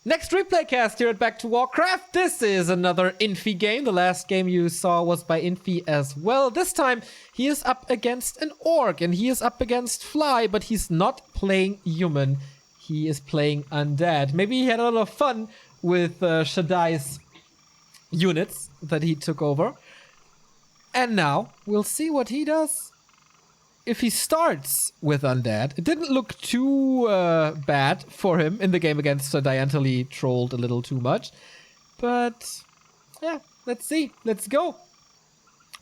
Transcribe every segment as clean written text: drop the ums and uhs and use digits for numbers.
Next replay cast here at Back to Warcraft. This is another Infi game. The last game you saw was by Infi as well. This time he is up against an orc and he is up against Fly, but he's not playing human. He is playing undead. Maybe he had a lot of fun with Shaddai's units that he took over. And now we'll see what he does. If he starts with undead, it didn't look too bad for him in the game against Shaddai until he trolled a little too much. But yeah, let's see. Let's go.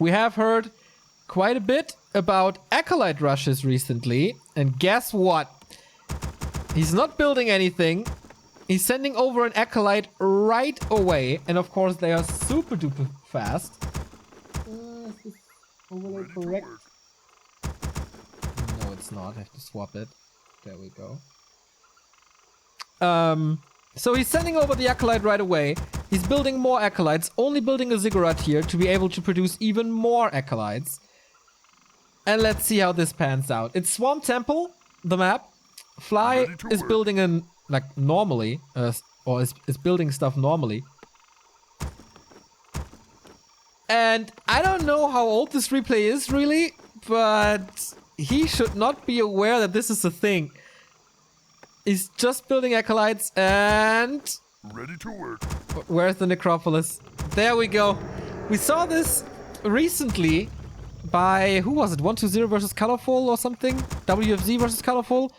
We have heard quite a bit about Acolyte rushes recently. And guess what? He's not building anything. He's sending over an Acolyte right away. And of course, they are super duper fast. Is this overlay correct? It's not. I have to swap it. There we go. So he's sending over the Acolyte right away. He's building more Acolytes, only building a Ziggurat here to be able to produce even more Acolytes. And let's see how this pans out. It's Swamp Temple, the map. Fly is building an, like, normally, or is building stuff normally. And I don't know how old this replay is really, but he should not be aware that this is a thing. He's just building Acolytes and... ready to work. Where's the Necropolis? There we go. We saw this recently by... who was it? 120 versus Colorful or something? WFZ versus Colorful?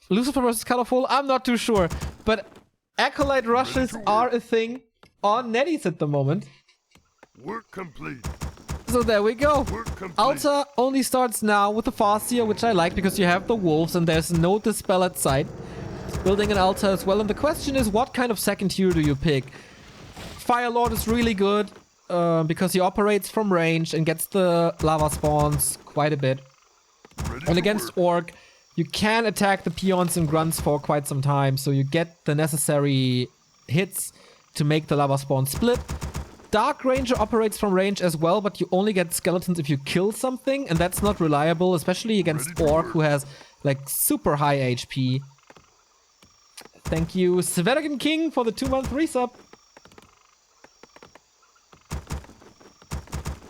Lucifer versus Colorful? I'm not too sure. But Acolyte rushes are a thing on NetEase at the moment. Work complete. So there we go. Altar only starts now with the Farseer, which I like because you have the wolves and there's no dispel at sight. Building an altar as well. And the question is, what kind of second hero do you pick? Firelord is really good because he operates from range and gets the lava spawns quite a bit. And against Orc, you can attack the peons and grunts for quite some time, so you get the necessary hits to make the lava spawn split. Dark Ranger operates from range as well, but you only get skeletons if you kill something, and that's not reliable, especially against Orc, who has, like, super high HP. Thank you, Svergan King, for the 2-month resub.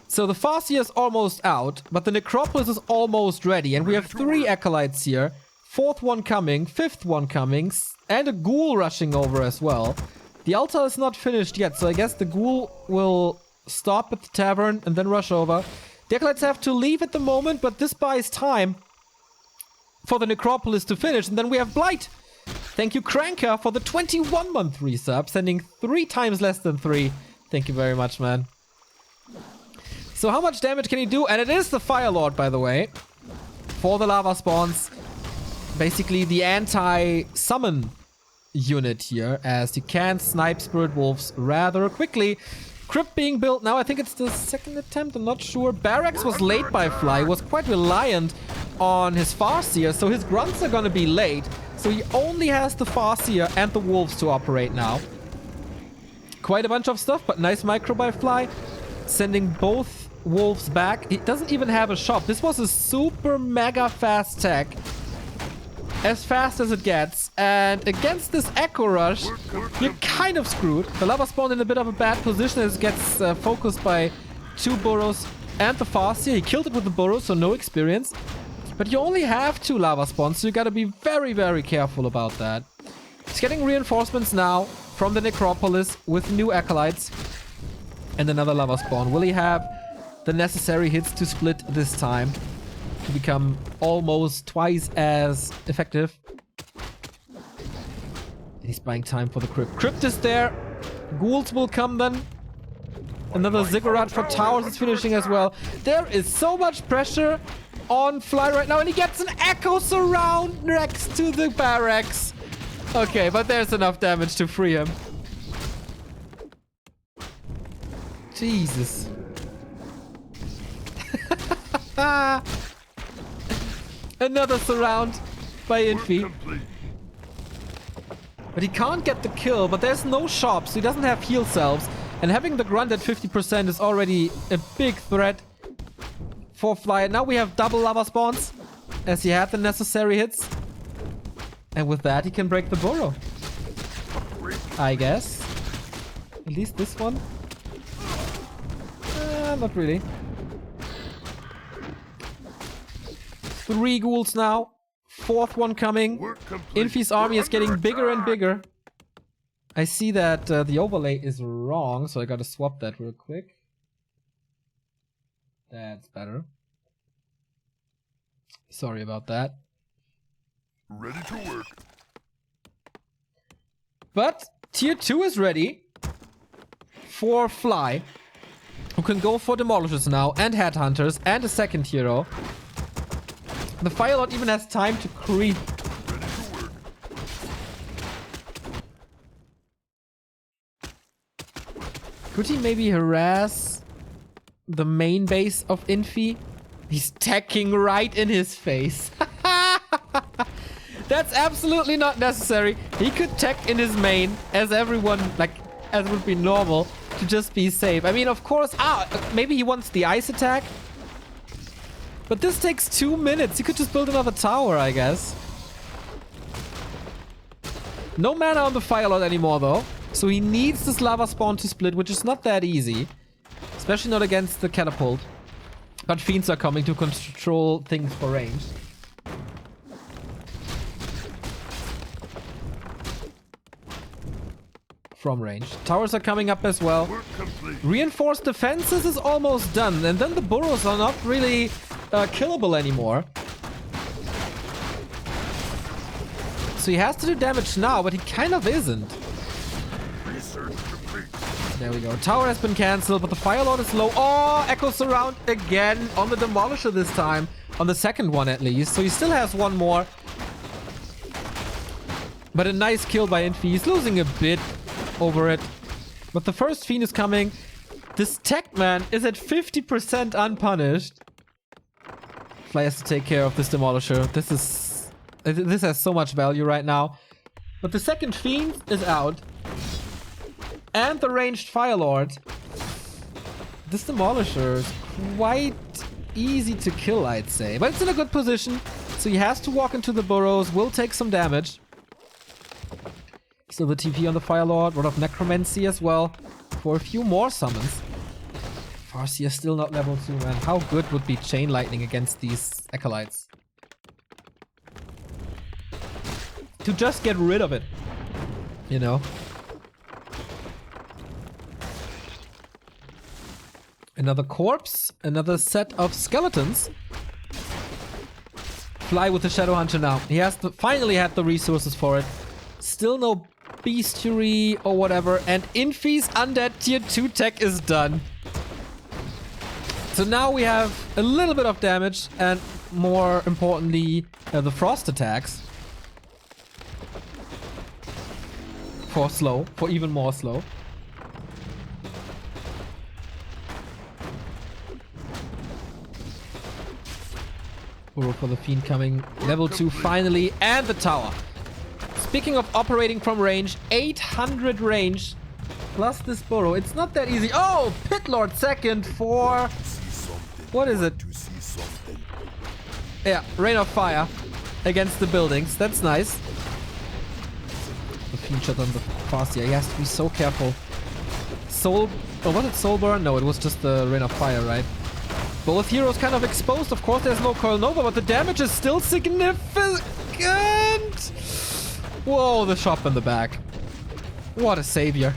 So the Farseer is almost out, but the Necropolis is almost ready, and we have 3 Acolytes here. 4th one coming, 5th one coming, and a Ghoul rushing over as well. The altar is not finished yet, so I guess the Ghoul will stop at the tavern and then rush over. The Acolytes have to leave at the moment, but this buys time for the Necropolis to finish. And then we have Blight. Thank you, Cranker, for the 21-month resub, sending 3 times less than 3. Thank you very much, man. So how much damage can he do? And it is the Firelord, by the way, for the lava spawns. Basically the anti-summon unit here, as you can snipe Spirit Wolves rather quickly. Crypt being built now. I think it's the 2nd attempt, I'm not sure. Barracks was late by Fly, was quite reliant on his Farseer, so his grunts are gonna be late. So he only has the Farseer and the Wolves to operate now. Quite a bunch of stuff, but nice micro by Fly. Sending both Wolves back. He doesn't even have a shop. This was a super mega fast tech. As fast as it gets, and against this Echo Rush, you're kind of screwed. The lava spawned in a bit of a bad position as it gets focused by 2 burrows and the Farseer. He killed it with the burrows, so no experience. But you only have 2 lava spawns, so you gotta be very, very careful about that. He's getting reinforcements now from the Necropolis with new Acolytes and another lava spawn. Will he have the necessary hits to split this time to become almost twice as effective? He's buying time for the Crypt. Crypt is there. Ghouls will come then. Another Ziggurat for towers is finishing as well. There is so much pressure on Fly right now, and he gets an Echo Surround next to the barracks. Okay, but there's enough damage to free him. Jesus. Another surround by Infi. But he can't get the kill, but there's no shop, so he doesn't have heal salves. And having the grunt at 50% is already a big threat for Fly. Now we have double lava spawns, as he had the necessary hits. And with that, he can break the burrow. I guess. At least this one. Not really. 3 ghouls now. 4th one coming. Work complete. Infi's army is getting bigger and bigger. I see that the overlay is wrong, so I gotta swap that real quick. That's better. Sorry about that. Ready to work. But tier 2 is ready for Fly, who can go for demolishers now, and headhunters, and a second hero. The Firelord even has time to creep. Ready to work. Could he maybe harass the main base of Infi? He's tacking right in his face. That's absolutely not necessary. He could tack in his main as everyone, like, as would be normal, to just be safe. I mean, of course, maybe he wants the ice attack. But this takes 2 minutes. He could just build another tower, I guess. No mana on the Firelord anymore, though. So he needs this lava spawn to split, which is not that easy. Especially not against the catapult. But fiends are coming to control things for range. From range. Towers are coming up as well. Work complete. Reinforced defenses is almost done. And then the burrows are not really killable anymore. So he has to do damage now, but he kind of isn't. Research complete. There we go. Tower has been cancelled, but the Firelord is low. Oh, echoes around again on the Demolisher this time. On the second one at least. So he still has one more. But a nice kill by Infi. He's losing a bit over it. But the first Fiend is coming. This tech man is at 50% unpunished. Fly has to take care of this Demolisher. This has so much value right now. But the second Fiend is out. And the ranged Firelord. This Demolisher is quite easy to kill, I'd say. But it's in a good position. So he has to walk into the burrows. Will take some damage. Still the TP on the Firelord. Rod of Necromancy as well. For a few more summons. Farseer is still not level 2, man. How good would be Chain Lightning against these Acolytes? To just get rid of it. You know? Another corpse. Another set of skeletons. Fly with the Shadow Hunter now. He has finally had the resources for it. Still no bestiary or whatever. And Infi's undead tier 2 tech is done. So now we have a little bit of damage. And more importantly, the frost attacks. For slow. For even more slow. Burrow for the Fiend coming. Level 2 finally. And the tower. Speaking of operating from range, 800 range. Plus this Burrow. It's not that easy. Oh! Pit Lord second for... What is it? Yeah, Rain of Fire. Against the buildings. That's nice. The Fiend shot on the Farseer. He has to be so careful. Soul... Oh, was it Soul Burn? No, it was just the Rain of Fire, right? Both heroes kind of exposed. Of course, there's no Coil Nova, but the damage is still significant. Whoa, the shop in the back. What a savior.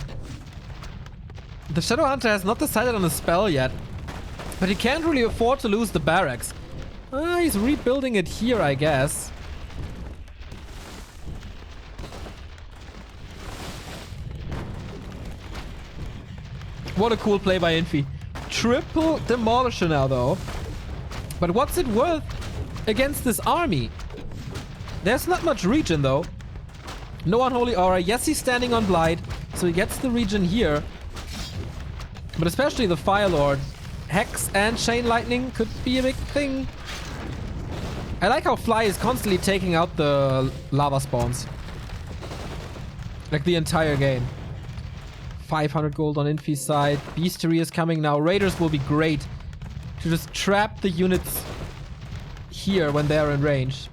The Shadow Hunter has not decided on a spell yet, but he can't really afford to lose the barracks. He's rebuilding it here, I guess. What a cool play by Infi. Triple Demolisher now, though. But what's it worth against this army? There's not much region, though. No Unholy Aura. Yes, he's standing on Blight, so he gets the region here. But especially the Firelord. Hex and Chain Lightning could be a big thing. I like how Fly is constantly taking out the lava spawns. Like the entire game. 500 gold on Infi's side. Bestiary is coming now. Raiders will be great to just trap the units here when they're in range.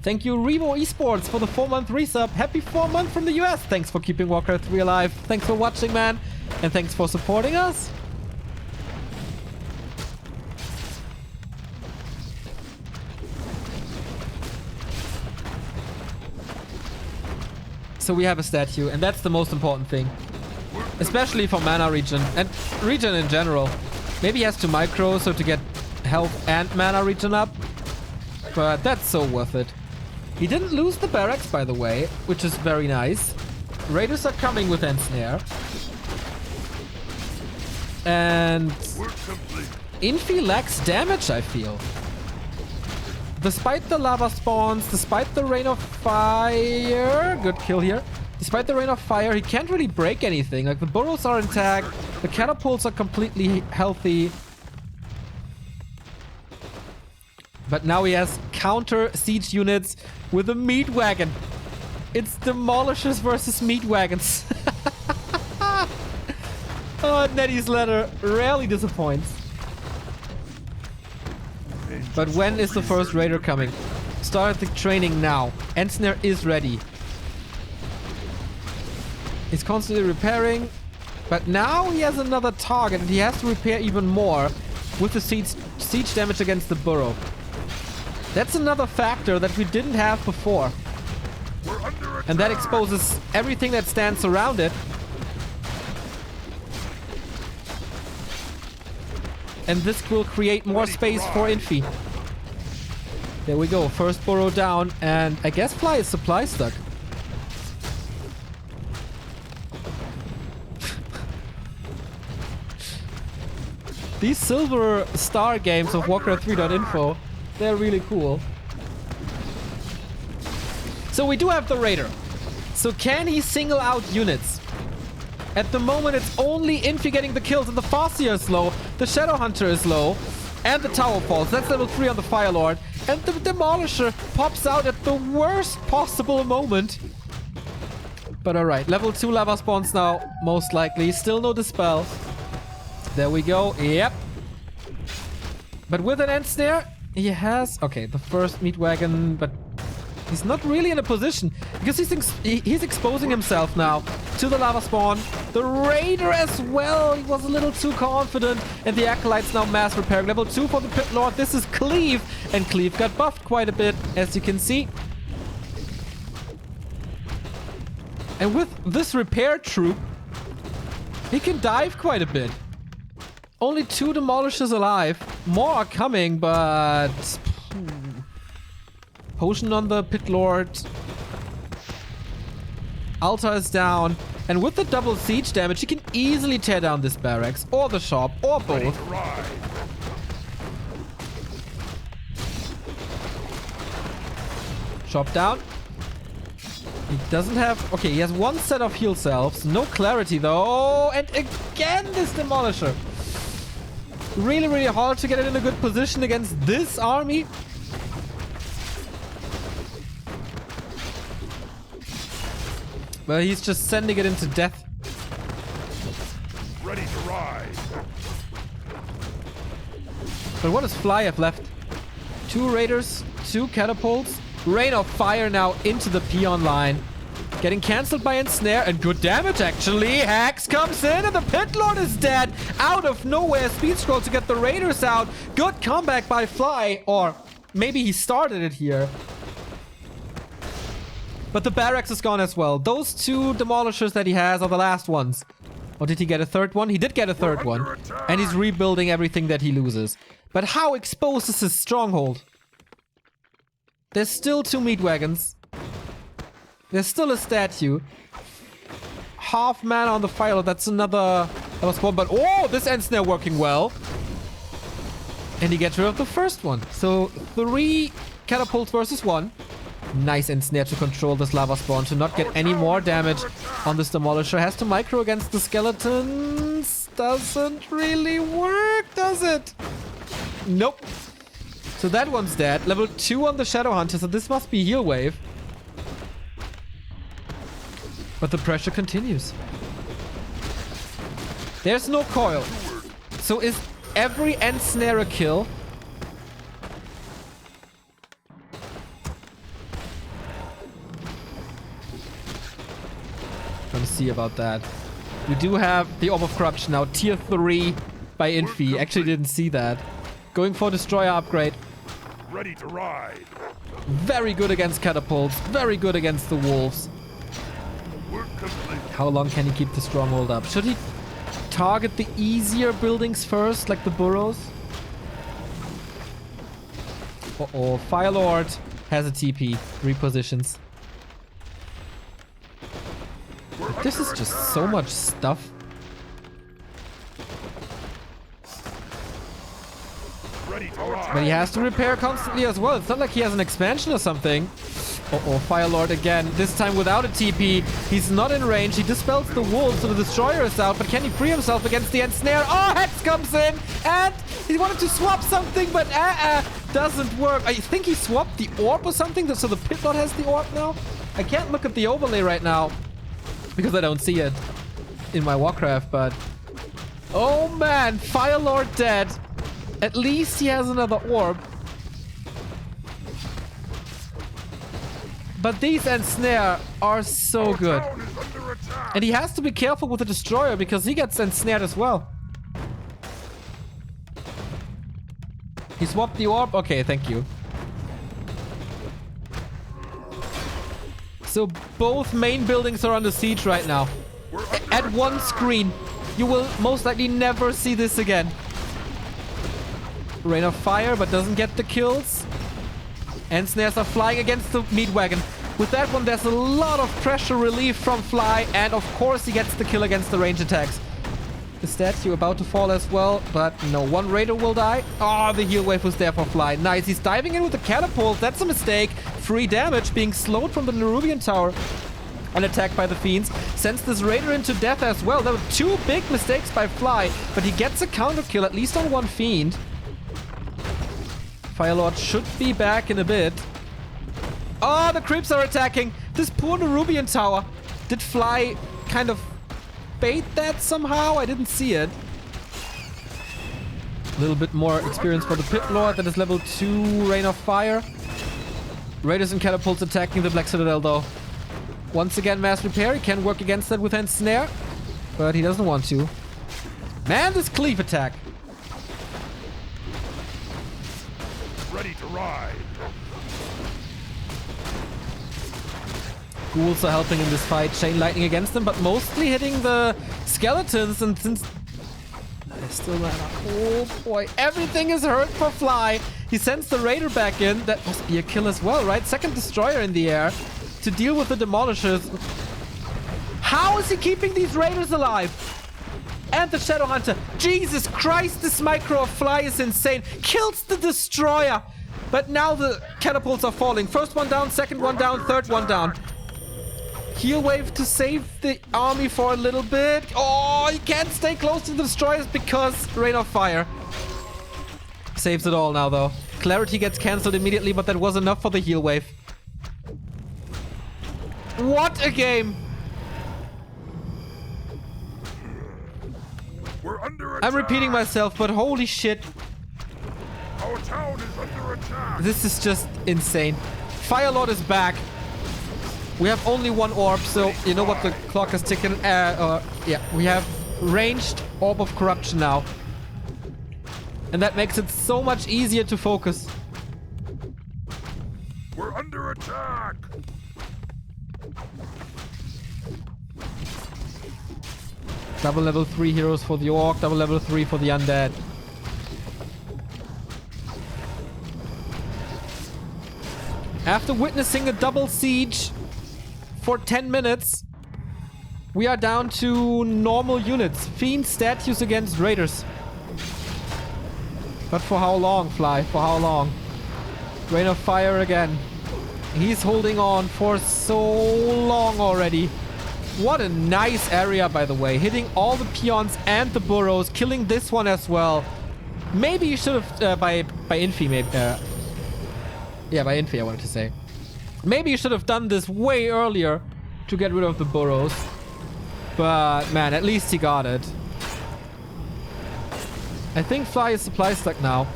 Thank you, Revo Esports, for the 4-month resub. Happy 4 month from the US. Thanks for keeping Warcraft 3 alive. Thanks for watching, man. And thanks for supporting us. So we have a statue, and that's the most important thing. Especially for mana regen, and regen in general. Maybe he has to micro, so to get health and mana regen up. But that's so worth it. He didn't lose the barracks, by the way, which is very nice. Raiders are coming with Ensnare. And Infi lacks damage, I feel. Despite the lava spawns, despite the rain of fire... Good kill here. Despite the rain of fire, he can't really break anything. Like, the burrows are intact. The catapults are completely healthy. But now he has counter siege units with a meat wagon. It's demolishers versus meat wagons. Oh, NetEase letter rarely disappoints. But when is the first raider coming? Start the training now. Ensnare is ready. He's constantly repairing. But now he has another target and he has to repair even more with the siege damage against the burrow. That's another factor that we didn't have before. And that exposes everything that stands around it. And this will create more space for Infi. There we go. First burrow down. And I guess Fly is supply stuck. These silver star games of Warcraft 3.info, they're really cool. So we do have the Raider. So can he single out units? At the moment, it's only Infi getting the kills, and the Farseer is low, the Shadow Hunter is low, and the Tower falls. That's level 3 on the Fire Lord. And the Demolisher pops out at the worst possible moment. But alright, level 2 lava spawns now, most likely. Still no Dispel. There we go. Yep. But with an Ensnare, he has... Okay, the first meat wagon, but he's not really in a position because he's exposing himself now to the lava spawn. The Raider as well. He was a little too confident. And the Acolyte's now mass repairing. Level 2 for the Pit Lord. This is Cleave. And Cleave got buffed quite a bit, as you can see. And with this repair troop, he can dive quite a bit. Only 2 Demolishers alive. More are coming, but... Potion on the Pit Lord. Altar is down. And with the double siege damage, he can easily tear down this barracks. Or the shop. Or both. Shop down. He doesn't have... Okay, he has 1 set of heal selves. No clarity, though. And again, this Demolisher. Really, really hard to get it in a good position against this army. But he's just sending it into death. Ready to ride. But what does Fly have left? 2 Raiders, 2 Catapults. Rain of Fire now into the Peon line. Getting cancelled by Ensnare, and good damage actually. Hex comes in and the Pit Lord is dead. Out of nowhere, speed scroll to get the Raiders out. Good comeback by Fly, or maybe he started it here. But the barracks is gone as well. Those 2 Demolishers that he has are the last ones. Or did he get a third one? He did get a third one. And he's rebuilding everything that he loses. But how exposed is his stronghold? There's still 2 meat wagons. There's still a statue. Half mana on the fire. That's another spawn. But oh, this Ensnare working well. And he gets rid of the first one. So 3 catapults versus 1. Nice Ensnare to control this lava spawn to not get any more damage on this Demolisher. Has to micro against the skeletons. Doesn't really work, does it? Nope. So that one's dead. Level 2 on the Shadow Hunter. So this must be heal wave. But the pressure continues. There's no coil. So is every Ensnare a kill? see about that. We do have the Orb of Corruption now, tier 3 by Infi. Actually didn't see that. Going for Destroyer upgrade. Ready to ride. Very good against catapults. Very good against the wolves. Work complete. How long can he keep the stronghold up? Should he target the easier buildings first, like the burrows? Uh-oh, Firelord has a TP. Repositions. This is just so much stuff. Ready to ride. But he has to repair constantly as well. It's not like he has an expansion or something. Uh-oh, Firelord again. This time without a TP. He's not in range. He dispels the wolves, so the Destroyer is out. But can he free himself against the Ensnare? Oh, Hex comes in! And he wanted to swap something, but doesn't work. I think he swapped the Orb or something, so the Pitlord has the Orb now. I can't look at the overlay right now because I don't see it in my Warcraft, but... Oh man, Firelord dead. At least he has another Orb. But these Ensnare are so good. Town is under attack. And he has to be careful with the Destroyer because he gets ensnared as well. He swapped the Orb? Okay, thank you. So both main buildings are under siege right now. At one screen. You will most likely never see this again. Rain of Fire, but doesn't get the kills. Ensnares are flying against the meat wagon. With that one, there's a lot of pressure relief from Fly, and of course he gets the kill against the range attacks. The statue about to fall as well, but no, one raider will die. Oh, the heal wave was there for Fly. Nice, he's diving in with the catapult. That's a mistake. Free damage, being slowed from the Nerubian tower. And attacked by the fiends. Sends this raider into death as well. There were two big mistakes by Fly, but he gets a counter kill, at least on one fiend. Firelord should be back in a bit. Oh, the creeps are attacking. This poor Nerubian tower. Did Fly kind of bait that somehow? I didn't see it. A little bit more experience for the Pit Lord. That is level 2 Rain of Fire. Raiders and catapults attacking the Black Citadel though. Once again, mass repair. He can work against that with Ensnare, but he doesn't want to. Man, this cleave attack. Ready to ride. Ghouls are helping in this fight. Chain lightning against them, but mostly hitting the skeletons. And since they're still not up. Oh boy, everything is hurt for Fly. He sends the raider back in. That must be a kill as well, right? Second destroyer in the air to deal with the demolishers. How is he keeping these raiders alive? And the Shadow Hunter. Jesus Christ, this micro of Fly is insane. Kills the destroyer. But now the catapults are falling. First one down, second one down, third one down. Heal wave to save the army for a little bit. Oh, he can't stay close to the destroyers because Rain of Fire. Saves it all now though. Clarity gets cancelled immediately, but that was enough for the heal wave. What a game! We're under attack. I'm repeating myself, but holy shit. Our town is under attack. This is just insane. Firelord is back. We have only one orb, so you know what, the clock is ticking. Yeah, we have ranged Orb of Corruption now. And that makes it so much easier to focus. We're under attack. Double level 3 heroes for the Orc, double level 3 for the Undead. After witnessing a double siege for 10 minutes, we are down to normal units. Fiend statues against Raiders. But for how long, Fly? For how long? Rain of Fire again. He's holding on for so long already. What a nice area, by the way. Hitting all the peons and the burrows. Killing this one as well. Maybe you should have... by Infi, maybe... yeah, by Infi, I wanted to say. Maybe you should have done this way earlier to get rid of the burrows. But, man, at least he got it. I think Fly is supply stuck now.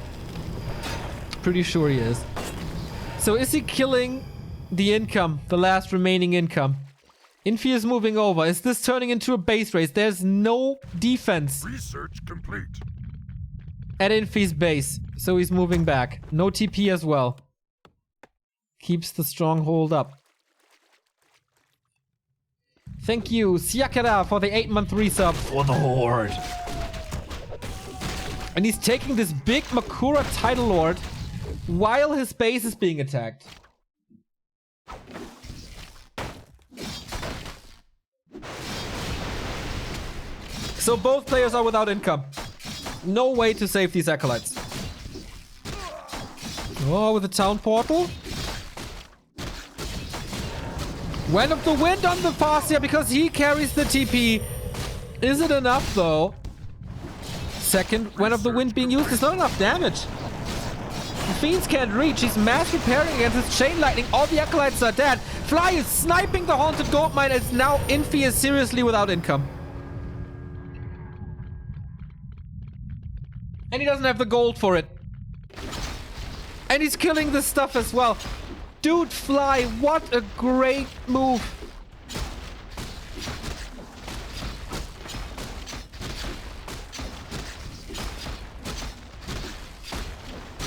Pretty sure he is. So is he killing the income? The last remaining income? Infi is moving over. Is this turning into a base race? There's no defense Research complete. at Infi's base. So he's moving back. No TP as well. Keeps the stronghold up. Thank you, Siakara, for the 8-month resub for the Horde. And he's taking this big Makura Title Lord while his base is being attacked. So both players are without income. No way to save these Acolytes. Oh, with the town portal. Wind of the Wind on the Farseer because he carries the TP. Is it enough though? Second Wind of the Wind being used is not enough damage. The Fiends can't reach. He's mass repairing against his Chain Lightning. All the Acolytes are dead. Fly is sniping the Haunted Gold Mine as now Infi is seriously without income. And he doesn't have the gold for it. And he's killing this stuff as well. Dude, Fly, what a great move.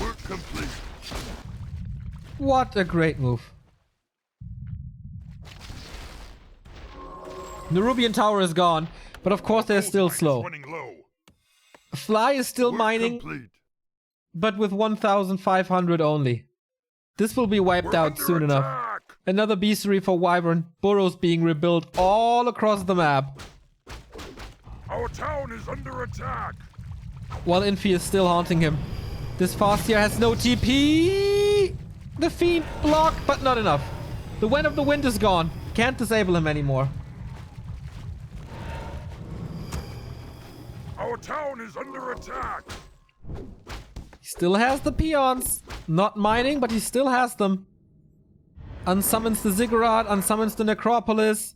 Work complete. What a great move. The Rubian Tower is gone, but of course they're still slow. Running low. Fly is still Work mining, complete. but with 1,500 only. This will be wiped We're out under soon enough. attack. Another beastery for Wyvern. Burrows being rebuilt all across the map. Our town is under attack. While Infi is still haunting him. This Farseer has no TP. The Fiend block, but not enough. The Wind of the Wind is gone. Can't disable him anymore. Our town is under attack. He still has the peons. Not mining, but he still has them. Unsummons the Ziggurat, unsummons the Necropolis.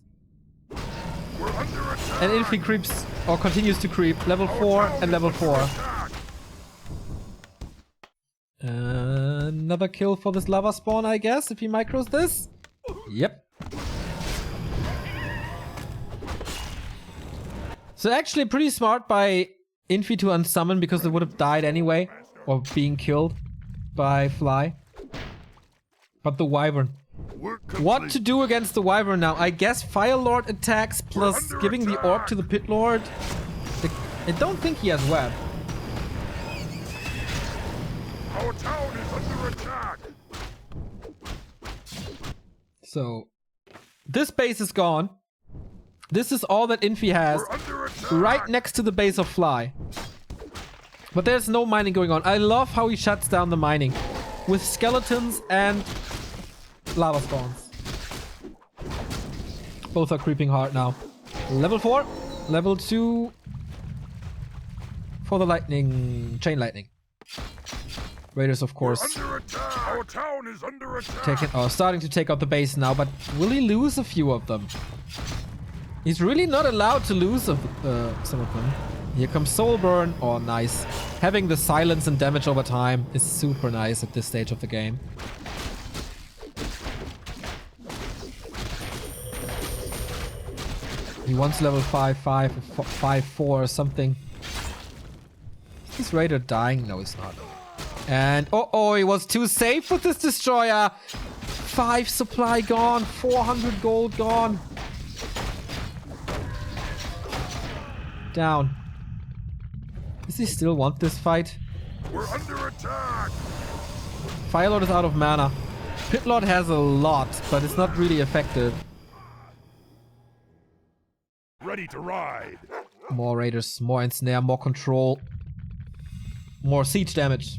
We're under attack. And Infi creeps, or continues to creep. Level 4 and level 4. Attack. Another kill for this lava spawn, I guess, if he micros this. Yep. So actually pretty smart by Infi to unsummon because it would have died anyway. Or being killed by Fly. But the Wyvern. Work What complete. to do against the Wyvern now? I guess Fire Lord attacks plus under giving the orb attack. to the Pit Lord. I don't think he has web. Our town is under attack. So this base is gone. This is all that Infi has. We're under attack. Right next to the base of Fly. But there's no mining going on. I love how he shuts down the mining. With skeletons and lava spawns. Both are creeping hard now. Level 4. Level 2. For the lightning. Chain lightning. Raiders, of course. Under attack. Our town is under attack. Starting to take out the base now. But will he lose a few of them? He's really not allowed to lose some of them. Here comes Soulburn. Oh, nice. Having the silence and damage over time is super nice at this stage of the game. He wants level 5-5 or 5-4 or something. Is this Raider dying? No, he's not. And oh, he was too safe with this destroyer. 5 supply gone. 400 gold gone. Down. Does he still want this fight? We're under attack. Firelord is out of mana. Pitlord has a lot, but it's not really effective. Ready to ride. More raiders, more ensnare, more control. More siege damage.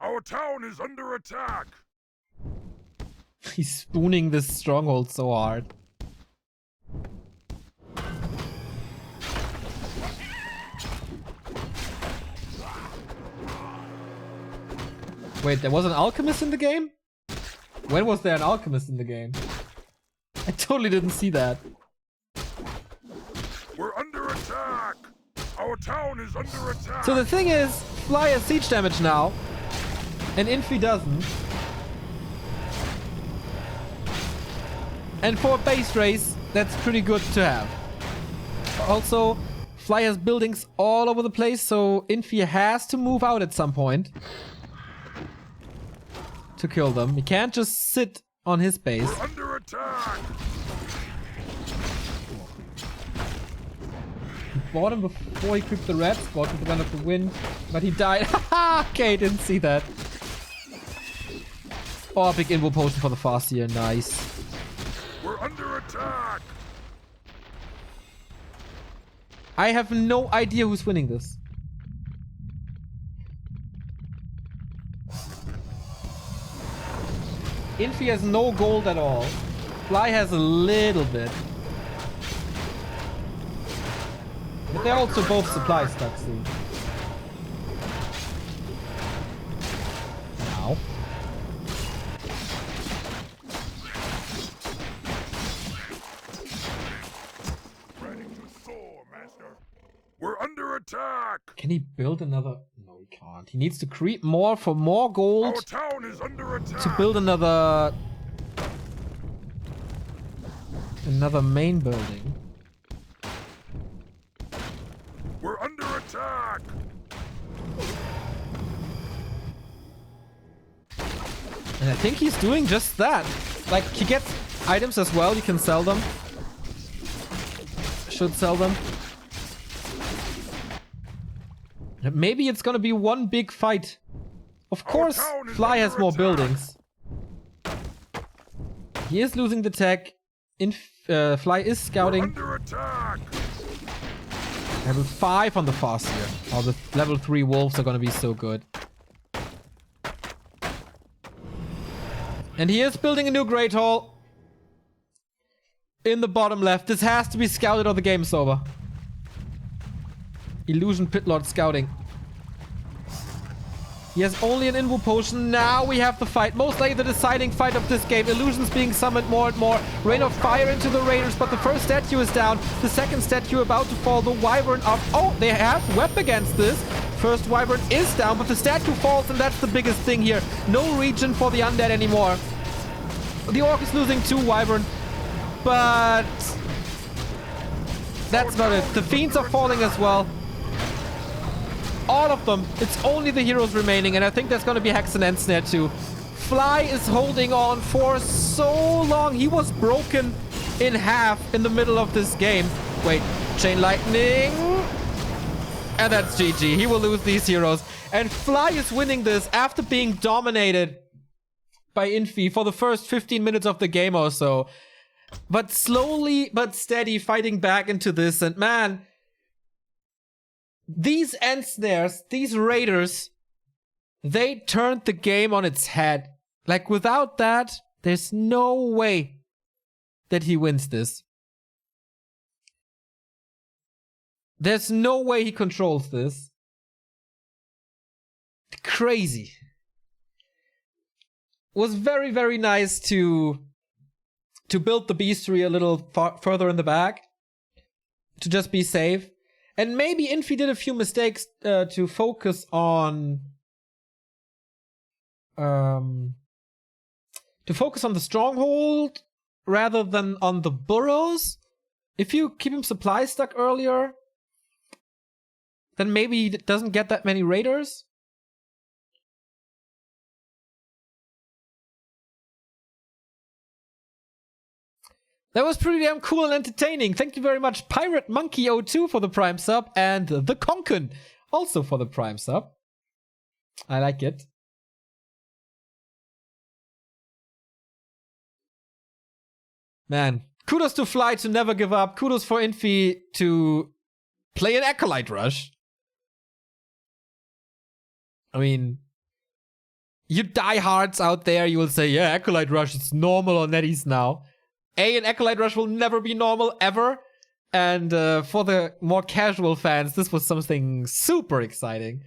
Our town is under attack. He's spooning this stronghold so hard. Wait, there was an alchemist in the game? When was there an alchemist in the game? I totally didn't see that. We're under attack. Our town is under attack. So the thing is, Fly has siege damage now, and Infi doesn't. And for a base race, that's pretty good to have. Also, Fly has buildings all over the place, so Infi has to move out at some point to kill them. He can't just sit on his base. We're under attack. He bought him before he creeped the red spot to prevent the wind, but he died. Haha! Okay, didn't see that. Oh, big invo potion for the fast here. Nice. We're under attack. I have no idea who's winning this. Infi has no gold at all. Fly has a little bit. But they're also both supply stuck soon. Now. Ready to soar, master. We're under attack. Can he build another? No, he can't. He needs to creep more for more Our gold town is under attack. to build another main building. We're under attack. And I think he's doing just that. Like, he gets items as well. You can sell them. Should sell them. Maybe it's gonna be one big fight. Of course, Fly has more buildings. He is losing the tech. Fly is scouting. We're under attack. Level 5 on the fast here. Oh, the level 3 wolves are gonna be so good. And he is building a new Great Hall. In the bottom left. This has to be scouted or the game's over. Illusion Pitlord scouting. He has only an invo potion. Now we have the fight. Most likely the deciding fight of this game. Illusions being summoned more and more. Rain of fire into the raiders, but the first statue is down. The second statue about to fall. The wyvern up. Oh, they have web against this. First wyvern is down, but the statue falls, and that's the biggest thing here. No region for the undead anymore. The orc is losing 2 wyvern, but that's not it. The fiends are falling as well. All of them. It's only the heroes remaining, and I think there's gonna be Hex and Ensnare too. Fly is holding on for so long. He was broken in half in the middle of this game. Wait, Chain Lightning. And that's GG. He will lose these heroes. And Fly is winning this after being dominated by Infi for the first 15 minutes of the game or so. But slowly but steady fighting back into this. And man, these ensnares, these raiders, they turned the game on its head. Like, without that, there's no way that he wins this. There's no way he controls this. Crazy. Was very, very nice to build the beastery a little further in the back. To just be safe. And maybe Infi did a few mistakes to focus on... to focus on the stronghold rather than on the burrows. If you keep him supply stuck earlier, then maybe he doesn't get that many raiders. That was pretty damn cool and entertaining. Thank you very much, Pirate Monkey 02 for the Prime sub, and The Konkin also for the Prime sub. I like it. Man, kudos to Fly to never give up. Kudos for Infi to play an Acolyte rush. I mean, you diehards out there, you will say, yeah, Acolyte rush, it's normal on NetEase now. An Acolyte rush will never be normal, ever. And for the more casual fans, this was something super exciting.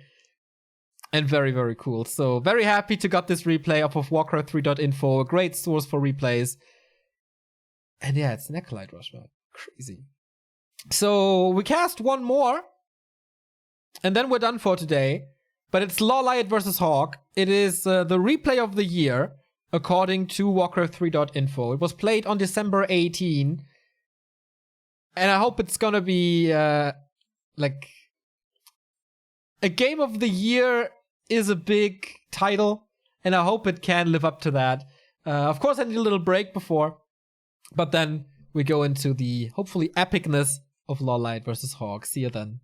And very, very cool. So, very happy to got this replay off of Warcraft3.info. A great source for replays. And yeah, it's an Acolyte rush, man. Crazy. So, we cast one more. And then we're done for today. But it's Lawlight versus Hawk. It is the replay of the year, according to Warcraft3.info. It was played on December 18. And I hope it's gonna be, like... A game of the year is a big title, and I hope it can live up to that. Of course, I need a little break before, but then we go into the, hopefully, epicness of Lawlight versus Hawk. See you then.